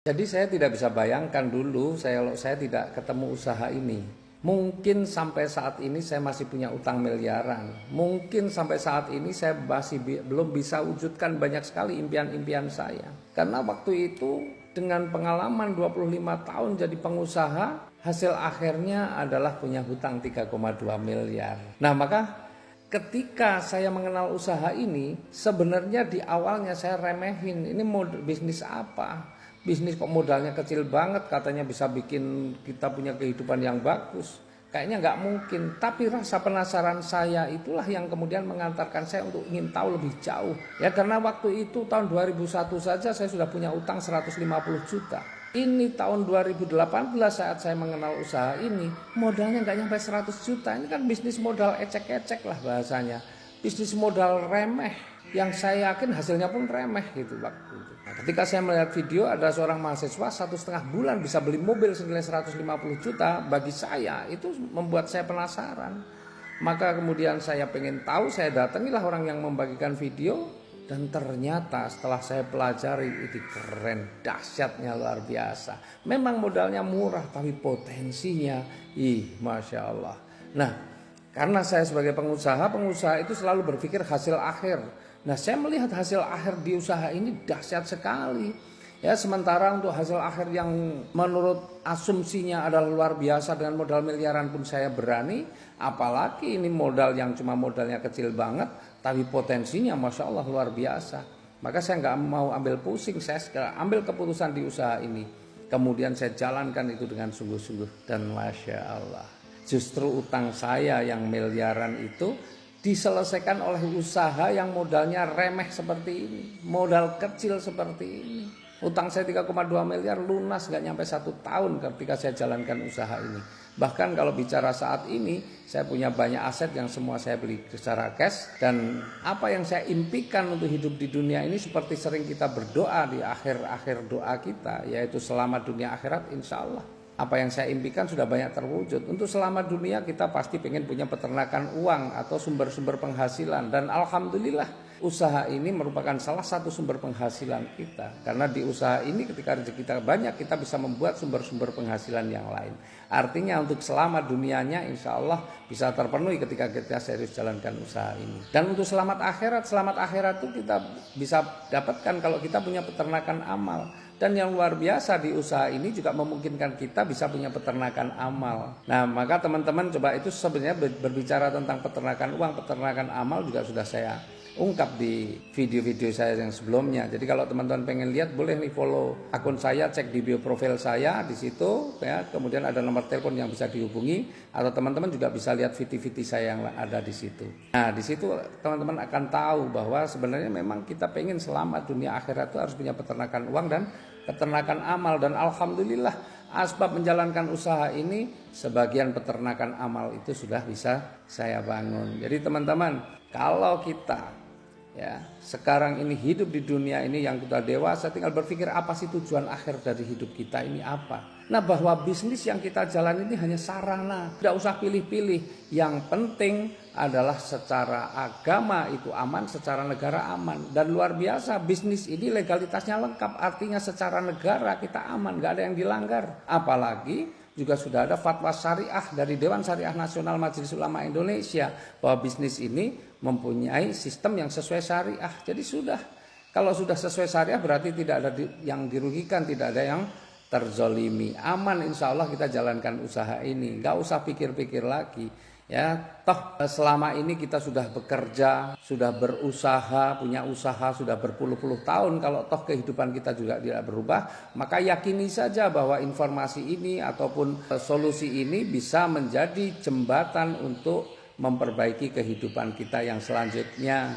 Jadi saya tidak bisa bayangkan dulu kalau saya tidak ketemu usaha ini. Mungkin sampai saat ini saya masih punya utang miliaran. Mungkin sampai saat ini saya masih belum bisa wujudkan banyak sekali impian-impian saya. Karena waktu itu dengan pengalaman 25 tahun jadi pengusaha, hasil akhirnya adalah punya hutang 3,2 miliar. Nah, maka ketika saya mengenal usaha ini, sebenarnya di awalnya saya remehin, ini mau bisnis apa? Bisnis kok modalnya kecil banget, katanya bisa bikin kita punya kehidupan yang bagus. Kayaknya nggak mungkin, tapi rasa penasaran saya itulah yang kemudian mengantarkan saya untuk ingin tahu lebih jauh. Ya, karena waktu itu tahun 2001 saja saya sudah punya utang 150 juta. Ini tahun 2018 saat saya mengenal usaha ini, modalnya nggak nyampe 100 juta. Ini kan bisnis modal ecek-ecek lah bahasanya. Bisnis modal remeh, yang saya yakin hasilnya pun remeh gitu waktu itu. Nah, ketika saya melihat video ada seorang mahasiswa 1,5 bulan bisa beli mobil senilai 150 juta, bagi saya itu membuat saya penasaran. Maka kemudian saya pengen tahu, saya datangilah orang yang membagikan video, dan ternyata setelah saya pelajari itu keren, dahsyatnya luar biasa. Memang modalnya murah tapi potensinya, Masya Allah. Nah, karena saya sebagai pengusaha itu selalu berpikir hasil akhir. Nah, saya melihat hasil akhir di usaha ini dahsyat sekali. Ya, sementara untuk hasil akhir yang menurut asumsinya adalah luar biasa dengan modal miliaran pun saya berani, apalagi ini modal yang cuma modalnya kecil banget, tapi potensinya Masya Allah luar biasa. Maka saya nggak mau ambil pusing, saya ambil keputusan di usaha ini. Kemudian saya jalankan itu dengan sungguh-sungguh dan Masya Allah. Justru utang saya yang miliaran itu diselesaikan oleh usaha yang modalnya remeh seperti ini, modal kecil seperti ini. Utang saya 3,2 miliar lunas gak nyampe 1 tahun ketika saya jalankan usaha ini. Bahkan kalau bicara saat ini, saya punya banyak aset yang semua saya beli secara cash. Dan apa yang saya impikan untuk hidup di dunia ini seperti sering kita berdoa di akhir-akhir doa kita, yaitu selamat dunia akhirat insya Allah. Apa yang saya impikan sudah banyak terwujud. Untuk selamat dunia kita pasti pengen punya peternakan uang atau sumber-sumber penghasilan. Dan alhamdulillah usaha ini merupakan salah satu sumber penghasilan kita. Karena di usaha ini ketika rezeki kita banyak, kita bisa membuat sumber-sumber penghasilan yang lain. Artinya untuk selamat dunianya insya Allah bisa terpenuhi ketika kita serius jalankan usaha ini. Dan untuk selamat akhirat itu kita bisa dapatkan kalau kita punya peternakan amal. Dan yang luar biasa di usaha ini juga memungkinkan kita bisa punya peternakan amal. Nah, maka teman-teman coba itu sebenarnya berbicara tentang peternakan uang, peternakan amal juga sudah saya ungkap di video-video saya yang sebelumnya. Jadi kalau teman-teman pengen lihat boleh nih follow akun saya, cek di bio profil saya di situ ya. Kemudian ada nomor telepon yang bisa dihubungi atau teman-teman juga bisa lihat video-video saya yang ada di situ. Nah, di situ teman-teman akan tahu bahwa sebenarnya memang kita pengen selamat dunia akhirat itu harus punya peternakan uang dan peternakan amal. Dan alhamdulillah asbab menjalankan usaha ini sebagian peternakan amal itu sudah bisa saya bangun. Jadi teman-teman, kalau kita ya sekarang ini hidup di dunia ini yang kita dewasa, tinggal berpikir apa sih tujuan akhir dari hidup kita ini apa. Nah, bahwa bisnis yang kita jalan ini hanya sarana, tidak usah pilih-pilih. Yang penting adalah secara agama itu aman, secara negara aman. Dan luar biasa bisnis ini legalitasnya lengkap, artinya secara negara kita aman, gak ada yang dilanggar. Apalagi juga sudah ada fatwa syariah dari Dewan Syariah Nasional Majelis Ulama Indonesia bahwa bisnis ini mempunyai sistem yang sesuai syariah. Jadi sudah, kalau sudah sesuai syariah berarti tidak ada yang dirugikan, tidak ada yang terzolimi. Aman insya Allah kita jalankan usaha ini, nggak usah pikir-pikir lagi. Ya, toh selama ini kita sudah bekerja, sudah berusaha, punya usaha sudah berpuluh-puluh tahun. Kalau toh kehidupan kita juga tidak berubah, maka yakini saja bahwa informasi ini ataupun solusi ini bisa menjadi jembatan untuk memperbaiki kehidupan kita yang selanjutnya.